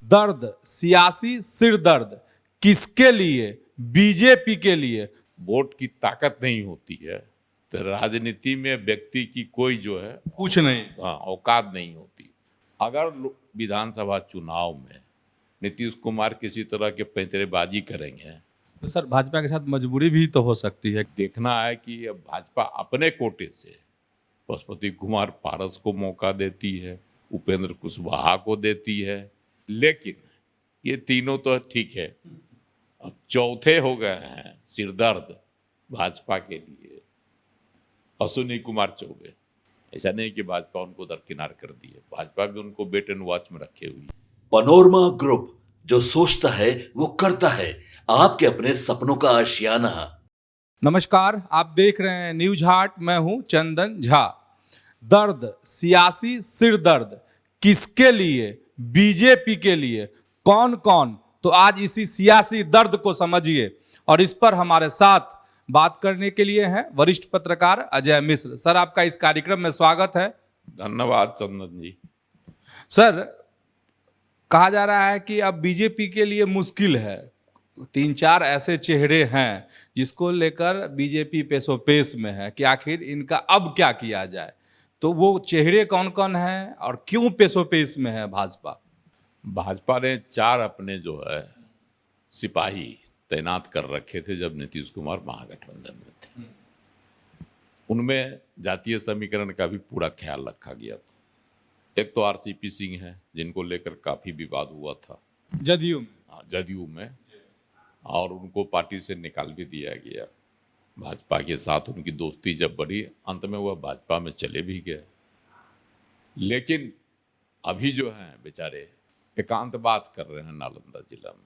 दर्द, सियासी सिर दर्द, किसके लिए? बीजेपी के लिए। वोट की ताकत नहीं होती है तो राजनीति में व्यक्ति की कोई जो है कुछ नहीं। औकात नहीं होती। अगर विधानसभा चुनाव में नीतीश कुमार किसी तरह के पैंतरेबाजी करेंगे तो सर भाजपा के साथ मजबूरी भी तो हो सकती है। देखना है कि अब भाजपा अपने कोटे से पशुपति कुमार पारस को मौका देती है, उपेंद्र कुशवाहा को देती है, लेकिन ये तीनों तो ठीक है। अब चौथे हो गए हैं सिरदर्द भाजपा के लिए अश्विनी कुमार चौबे। ऐसा नहीं कि भाजपा उनको दरकिनार कर दी है, भाजपा भी उनको वेट एंड वॉच में रखे हुई है। पनोरमा ग्रुप, जो सोचता है वो करता है, आपके अपने सपनों का आशियाना। नमस्कार, आप देख रहे हैं न्यूज हाट, मैं हूं चंदन झा। दर्द, सियासी सिर दर्द, किसके लिए? बीजेपी के लिए। कौन कौन? तो आज इसी सियासी दर्द को समझिए और इस पर हमारे साथ बात करने के लिए हैं वरिष्ठ पत्रकार अजय मिश्र। सर, आपका इस कार्यक्रम में स्वागत है। धन्यवाद चंदन जी। सर, कहा जा रहा है कि अब बीजेपी के लिए मुश्किल है। 3-4 ऐसे चेहरे हैं जिसको लेकर बीजेपी पेशोपेश में है कि आखिर इनका अब क्या किया जाए। तो वो चेहरे कौन कौन हैं और क्यों पेशोपेश में है भाजपा? भाजपा ने 4 अपने जो है सिपाही तैनात कर रखे थे जब नीतीश कुमार महागठबंधन में थे। उनमें जातीय समीकरण का भी पूरा ख्याल रखा गया था। एक तो आरसीपी सिंह है जिनको लेकर काफी विवाद हुआ था जदयू में, और उनको पार्टी से निकाल भी दिया गया। भाजपा के साथ उनकी दोस्ती जब बढ़ी, अंत में वह भाजपा में चले भी गए। लेकिन अभी जो हैं बेचारे एकांतवास कर रहे हैं नालंदा जिला में।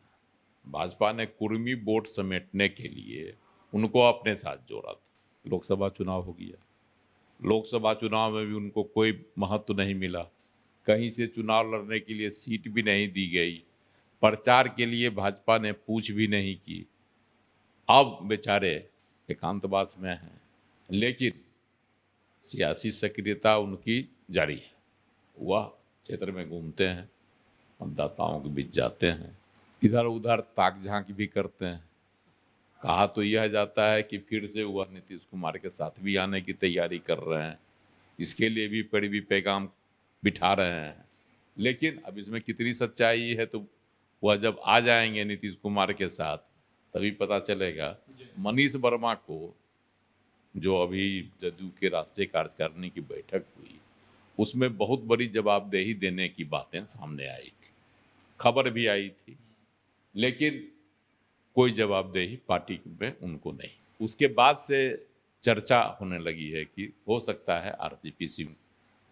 भाजपा ने कुर्मी वोट समेटने के लिए उनको अपने साथ जोड़ा था। लोकसभा चुनाव हो गया, लोकसभा चुनाव में भी उनको कोई महत्व नहीं मिला। कहीं से चुनाव लड़ने के लिए सीट भी नहीं दी गई, प्रचार के लिए भाजपा ने पूछ भी नहीं की। अब बेचारे एकांतवास में हैं, लेकिन सियासी सक्रियता उनकी जारी है। वह क्षेत्र में घूमते हैं, मतदाताओं के बीच जाते हैं, इधर उधर ताक झांक भी करते हैं। कहा तो यह जाता है कि फिर से वह नीतीश कुमार के साथ भी आने की तैयारी कर रहे हैं, इसके लिए भी बड़ी पैगाम बिठा रहे हैं। लेकिन अब इसमें कितनी सच्चाई है तो वह जब आ जाएंगे नीतीश कुमार के साथ तभी पता चलेगा। मनीष वर्मा को, जो अभी जदयू के राष्ट्रीय कार्यकारिणी की बैठक हुई, उसमें बहुत बड़ी जवाबदेही देने की बातें सामने आई थी, खबर भी आई थी, लेकिन कोई जवाबदेही पार्टी में उनको नहीं। उसके बाद से चर्चा होने लगी है कि हो सकता है आरसीपी सिंह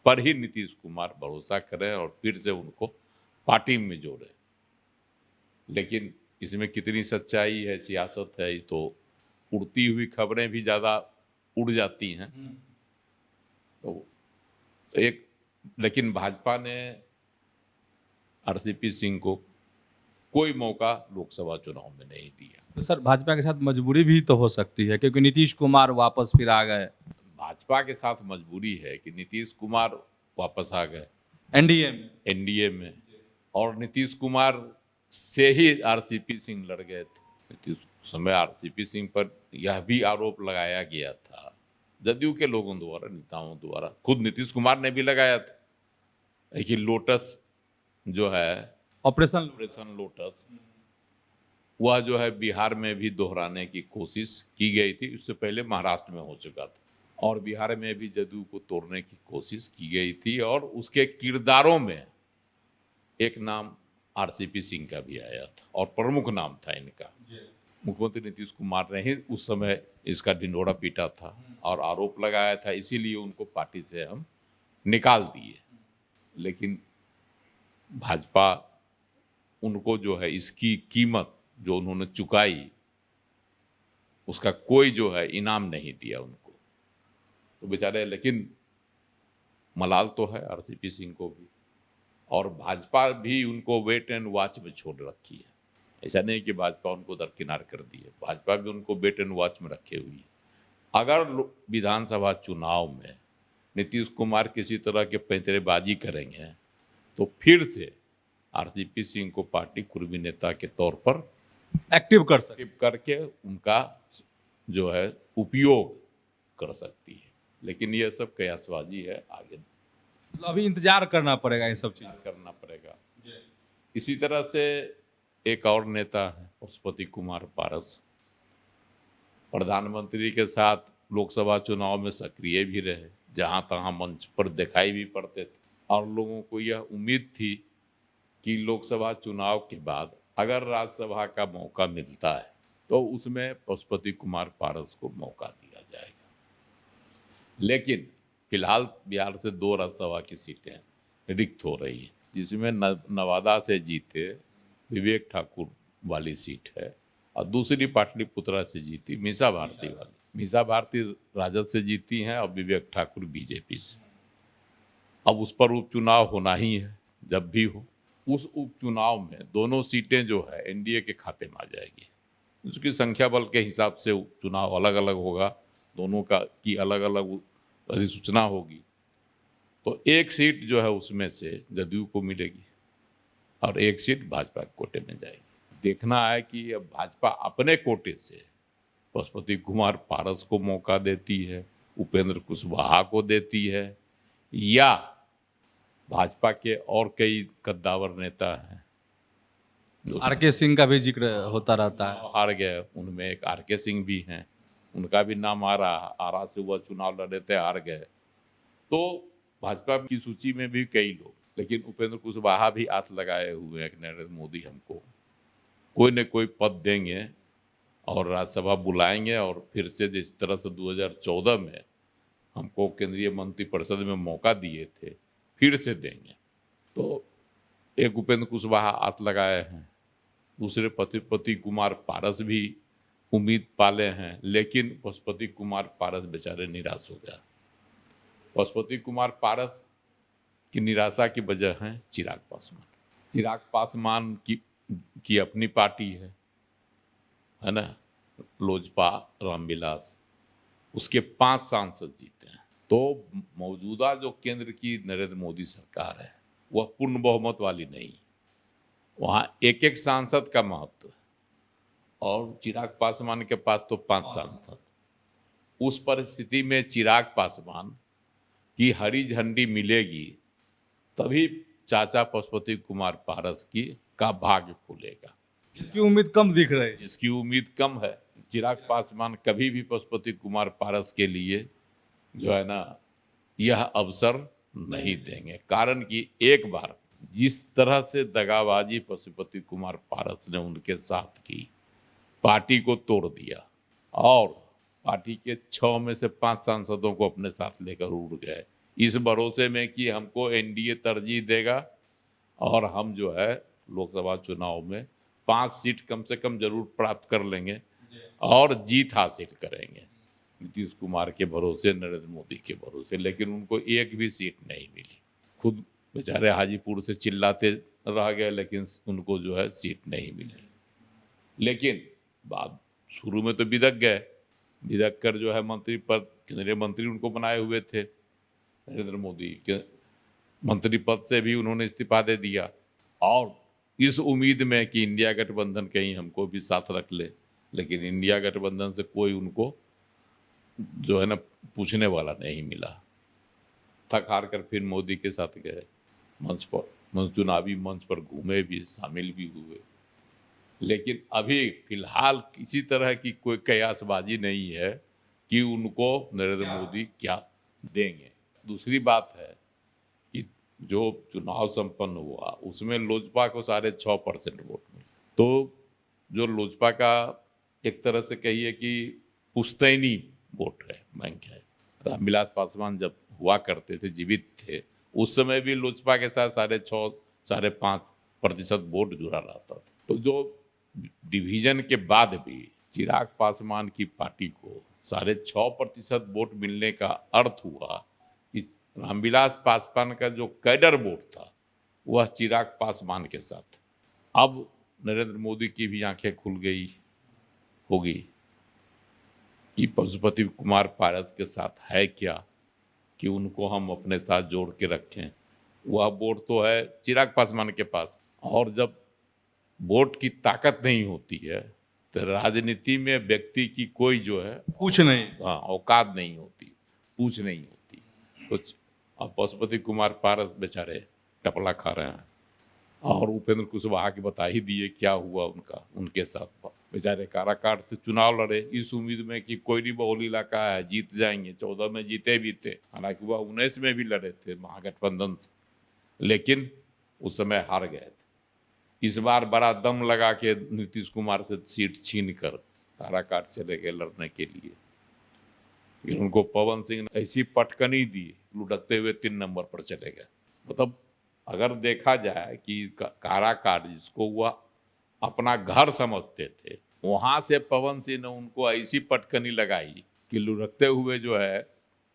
पर ही नीतीश कुमार भरोसा करें और फिर से उनको पार्टी में जोड़े। लेकिन इसमें कितनी सच्चाई है, सियासत है, तो उड़ती हुई खबरें भी ज़्यादा उड़ जाती हैं। तो एक, लेकिन भाजपा ने आरसीपी सिंह को कोई मौका लोकसभा चुनाव में नहीं दिया। तो सर भाजपा के साथ मजबूरी भी तो हो सकती है क्योंकि नीतीश कुमार वापस फिर आ गए। भाजपा के साथ मजबूरी है कि नीतीश कुमार वापस आ गए एनडीए में, और नीतीश कुमार से ही आरसीपी सिंह लड़ गए थे। नीतीश समय आरसीपी सिंह पर यह भी आरोप लगाया गया था जदयू के लोगों द्वारा, नेताओं द्वारा, खुद नीतीश कुमार ने भी लगाया था कि लोटस जो है ऑपरेशन लोटस, वह जो है बिहार में भी दोहराने की कोशिश की गई थी। इससे पहले महाराष्ट्र में हो चुका था, और बिहार में भी जदयू को तोड़ने की कोशिश की गई थी, और उसके किरदारों में एक नाम आरसीपी सिंह का भी आया था और प्रमुख नाम था इनका। मुख्यमंत्री नीतीश कुमार ने ही उस समय इसका ढिंढोरा पीटा था और आरोप लगाया था, इसीलिए उनको पार्टी से हम निकाल दिए। लेकिन भाजपा उनको जो है इसकी कीमत जो उन्होंने चुकाई उसका कोई जो है इनाम नहीं दिया उनको, तो बेचारे। लेकिन मलाल तो है आरसीपी सिंह को भी, और भाजपा भी उनको वेट एंड वॉच में छोड़ रखी है। ऐसा नहीं कि भाजपा उनको दरकिनार कर दी है, भाजपा भी उनको वेट एंड वॉच में रखे हुई है। अगर विधानसभा चुनाव में नीतीश कुमार किसी तरह के पैंतरेबाजी करेंगे तो फिर से आरसीपी सिंह को पार्टी कुर्मी नेता के तौर पर एक्टिव कर सके। करके उनका जो है उपयोग कर सकती है। लेकिन ये सब कयासबाजी है, आगे मतलब अभी इंतजार करना पड़ेगा इन सब चीजों करना पड़ेगा। इसी तरह से एक और नेता है पशुपति कुमार पारस, प्रधानमंत्री के साथ लोकसभा चुनाव में सक्रिय भी रहे, जहां तहां मंच पर दिखाई भी पड़ते थे, और लोगों को यह उम्मीद थी कि लोकसभा चुनाव के बाद अगर राज्यसभा का मौका मिलता है तो उसमें पशुपति कुमार पारस को मौका दिया जाएगा। लेकिन फिलहाल बिहार से 2 राज्यसभा की सीटें रिक्त हो रही हैं, जिसमें नवादा से जीते विवेक ठाकुर वाली सीट है, और दूसरी पाटलिपुत्रा से जीती मीसा भारती वाली। मीसा भारती राजद से जीती हैं और विवेक ठाकुर बीजेपी से। अब उस पर उपचुनाव होना ही है, जब भी हो। उस उपचुनाव में दोनों सीटें जो है एनडीए के खाते में आ जाएगी। उसकी संख्या बल के हिसाब से चुनाव अलग अलग होगा, दोनों का की अलग अलग अधिसूचना होगी। तो एक सीट जो है उसमें से जदयू को मिलेगी और एक सीट भाजपा के कोटे में जाएगी। देखना है कि अब भाजपा अपने कोटे से पशुपति कुमार पारस को मौका देती है, उपेंद्र कुशवाहा को देती है, या भाजपा के और कई कद्दावर नेता हैं। आरके सिंह का भी जिक्र होता रहता है। हार गए, उनमें एक आरके सिंह भी हैं, उनका भी नाम आ रहा। आरा से वह चुनाव लड़े थे, हार गए। तो भाजपा की सूची में भी कई लोग, लेकिन उपेंद्र कुशवाहा भी आस लगाए हुए हैं कि नरेंद्र मोदी हमको कोई न कोई पद देंगे और राज्यसभा बुलाएंगे, और फिर से जिस तरह से 2014 में हमको केंद्रीय मंत्रिपरिषद में मौका दिए थे, फिर से देंगे। तो एक उपेंद्र कुशवाहा आस लगाए हैं, दूसरे पशुपति कुमार पारस भी उम्मीद पाले हैं, लेकिन पशुपति कुमार पारस बेचारे निराश हो गया। पशुपति कुमार पारस की निराशा की वजह है चिराग पासवान। चिराग पासवान की अपनी पार्टी है ना, लोजपा, रामविलास, उसके 5 सांसद जीते हैं। तो मौजूदा जो केंद्र की नरेंद्र मोदी सरकार है वह पूर्ण बहुमत वाली नहीं, वहाँ एक एक सांसद का महत्व, और चिराग पासवान के पास तो 5 सांसद। उस परिस्थिति में चिराग पासवान की हरी झंडी मिलेगी तभी चाचा पशुपति कुमार पारस का भाग्य खुलेगा। जिसकी उम्मीद कम दिख रही है। इसकी उम्मीद कम है। चिराग पासवान कभी भी पशुपति कुमार पारस के लिए जो है ना यह अवसर नहीं देंगे, कारण कि एक बार जिस तरह से दगाबाजी पशुपति कुमार पारस ने उनके साथ की, पार्टी को तोड़ दिया और पार्टी के 6 में से 5 सांसदों को अपने साथ लेकर उड़ गए, इस भरोसे में कि हमको एनडीए तरजीह देगा और हम जो है लोकसभा चुनाव में 5 सीट कम से कम जरूर प्राप्त कर लेंगे और जीत हासिल करेंगे नीतीश कुमार के भरोसे, नरेंद्र मोदी के भरोसे। लेकिन उनको एक भी सीट नहीं मिली। खुद बेचारे हाजीपुर से चिल्लाते रह गए, लेकिन उनको जो है सीट नहीं मिली। लेकिन बाद शुरू में तो बिदक गए, बिदक कर जो है मंत्री पद, केंद्रीय मंत्री उनको बनाए हुए थे नरेंद्र मोदी के, मंत्री पद से भी उन्होंने इस्तीफा दे दिया, और इस उम्मीद में कि इंडिया गठबंधन कहीं हमको भी साथ रख ले। लेकिन इंडिया गठबंधन से कोई उनको जो है ना पूछने वाला नहीं मिला। थक हार कर फिर मोदी के साथ गए मंच पर, चुनावी मंच पर घूमे भी, शामिल भी हुए। लेकिन अभी फिलहाल किसी तरह की कोई कयासबाजी नहीं है कि उनको नरेंद्र मोदी क्या देंगे। दूसरी बात है कि जो चुनाव संपन्न हुआ उसमें लोजपा को 6.5% वोट मिले। तो जो लोजपा का एक तरह से कहिए कि पुश्तैनी वोट है, बैंक है। रामविलास पासवान जब हुआ करते थे, जीवित थे, उस समय भी लोजपा के साथ 6.5 5.5% वोट जुड़ा रहता था। तो जो डिवीजन के बाद भी चिराग पासवान की पार्टी को 6.5% वोट मिलने का अर्थ हुआ कि रामविलास पासवान का जो कैडर वोट था वह चिराग पासवान के साथ। अब नरेंद्र मोदी की भी आंखें खुल गई होगी कि पशुपति कुमार पारस के साथ है क्या कि उनको हम अपने साथ जोड़ के रखें। वह वोट तो है चिराग पासवान के पास, और जब वोट की ताकत नहीं होती है तो राजनीति में व्यक्ति की कोई जो है कुछ नहीं। हाँ औकात नहीं होती, पूछ नहीं होती। तो अब पशुपति कुमार पारस बेचारे टपला खा रहे हैं और उपेंद्र कुशवाहा के बता ही दिए क्या हुआ उनके साथ। बेचारे काराकाट से चुनाव लड़े इस उम्मीद में कि कोयरी बहुल इलाका है, जीत जाएंगे। 14 में जीते भी थे, हालांकि वह 19 में भी लड़े थे महागठबंधन से, लेकिन उस समय हार गए थे। इस बार बड़ा दम लगा के नीतीश कुमार से सीट छीन कर काराकाट चले गए लड़ने के लिए। उनको पवन सिंह ने ऐसी पटकनी दी, लुढ़कते हुए 3 नंबर पर चले गए। मतलब अगर देखा जाए कि काराकाट जिसको वह अपना घर समझते थे, वहां से पवन सिंह ने उनको ऐसी पटकनी लगाई कि लुढ़कते हुए जो है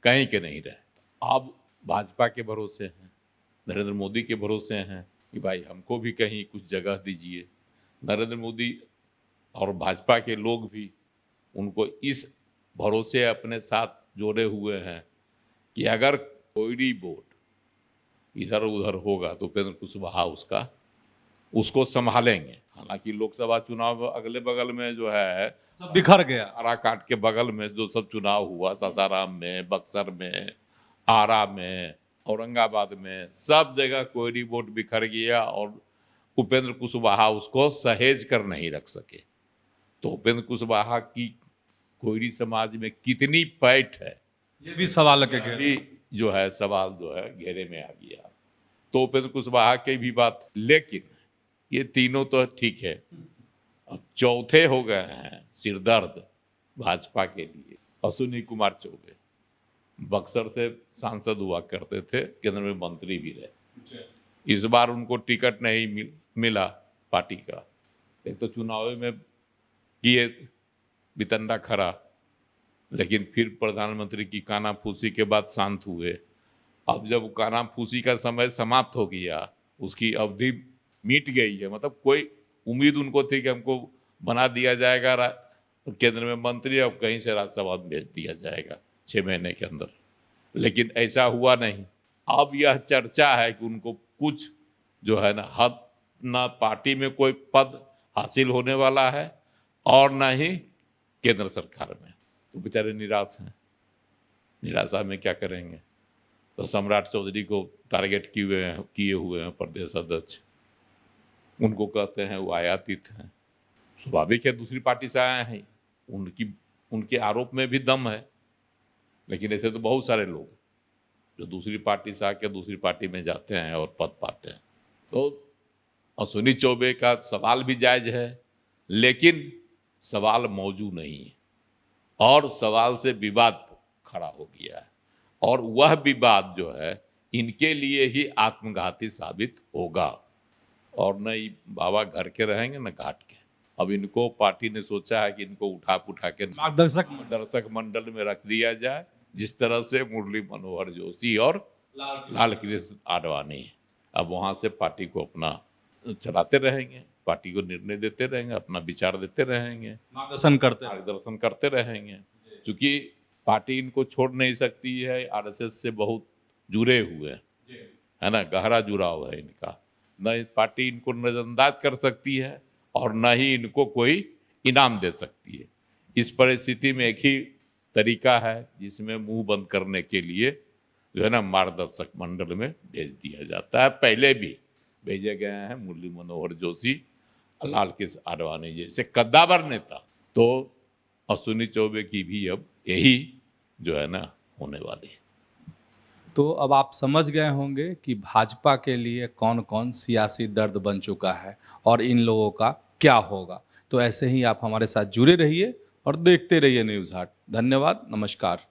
कहीं के नहीं रहे। अब भाजपा के भरोसे हैं, नरेंद्र मोदी के भरोसे हैं कि भाई हमको भी कहीं कुछ जगह दीजिए। नरेंद्र मोदी और भाजपा के लोग भी उनको इस भरोसे अपने साथ जोड़े हुए हैं कि अगर कोई वोट इधर उधर होगा तो उपेंद्र कुशवाहा उसको संभालेंगे। हालांकि लोकसभा चुनाव अगले बगल में जो है सब बिखर गया। काराकाट के बगल में जो सब चुनाव हुआ, सासाराम में, बक्सर में, आरा में, औरंगाबाद में, सब जगह कोयरी वोट बिखर गया और उपेंद्र कुशवाहा उसको सहेज कर नहीं रख सके। तो उपेंद्र कुशवाहा की कोयरी समाज में कितनी पैठ है, ये भी सवाल के घेरे भी जो है सवाल जो है घेरे में आ गया। तो उपेंद्र कुशवाहा की भी बात, लेकिन ये तीनों तो ठीक है। अब चौथे हो गए हैं सिरदर्द भाजपा के लिए, अश्विनी कुमार चौबे। बक्सर से सांसद हुआ करते थे, केंद्र में मंत्री भी रहे। इस बार उनको टिकट नहीं मिला पार्टी का। एक तो चुनाव में किए बितंडा खरा, लेकिन फिर प्रधानमंत्री की कानाफूसी के बाद शांत हुए। अब जब कानाफूसी का समय समाप्त हो गया, उसकी अवधि मिट गई है, मतलब कोई उम्मीद उनको थी कि हमको बना दिया जाएगा केंद्र में मंत्री, अब कहीं से राज्यसभा में भेज दिया जाएगा 6 महीने के अंदर, लेकिन ऐसा हुआ नहीं। अब यह चर्चा है कि उनको कुछ जो है ना पार्टी में कोई पद हासिल होने वाला है और ना ही केंद्र सरकार में। तो बेचारे निराश हैं। निराशा में क्या करेंगे? तो सम्राट चौधरी को टारगेट किए हुए हैं प्रदेश अध्यक्ष। उनको कहते हैं वो आयातित हैं। स्वाभाविक है, दूसरी पार्टी से आए हैं, उनके आरोप में भी दम है। लेकिन ऐसे तो बहुत सारे लोग जो दूसरी पार्टी से आके दूसरी पार्टी में जाते हैं और पद पाते हैं। तो अश्विनी चौबे का सवाल भी जायज है, लेकिन सवाल मौजूद नहीं है और सवाल से विवाद खड़ा हो गया है, और वह विवाद जो है इनके लिए ही आत्मघाती साबित होगा। और न ही बाबा घर के रहेंगे न घाट के। अब इनको पार्टी ने सोचा है कि इनको उठा के मार्गदर्शक मंडल में रख दिया जाए, जिस तरह से मुरली मनोहर जोशी और लाल कृष्ण आडवाणी। अब वहाँ से पार्टी को अपना चलाते रहेंगे, पार्टी को निर्णय देते रहेंगे, अपना विचार देते रहेंगे, मार्गदर्शन करते रहेंगे। क्योंकि पार्टी इनको छोड़ नहीं सकती है, आरएसएस से बहुत जुड़े हुए है ना, गहरा जुड़ाव है इनका। न पार्टी इनको नजरअंदाज कर सकती है और न ही इनको कोई इनाम दे सकती है। इस परिस्थिति में एक ही तरीका है जिसमें मुंह बंद करने के लिए जो है ना मार्गदर्शक मंडल में भेज दिया जाता है। पहले भी भेजे गए हैं मुरली मनोहर जोशी, लाल कृष्ण आडवाणी जैसे कद्दावर नेता। तो अश्विनी चौबे की भी अब यही जो है ना होने वाली है। तो अब आप समझ गए होंगे कि भाजपा के लिए कौन कौन सियासी दर्द बन चुका है और इन लोगों का क्या होगा। तो ऐसे ही आप हमारे साथ जुड़े रहिए और देखते रहिए न्यूज़ हाट। धन्यवाद, नमस्कार।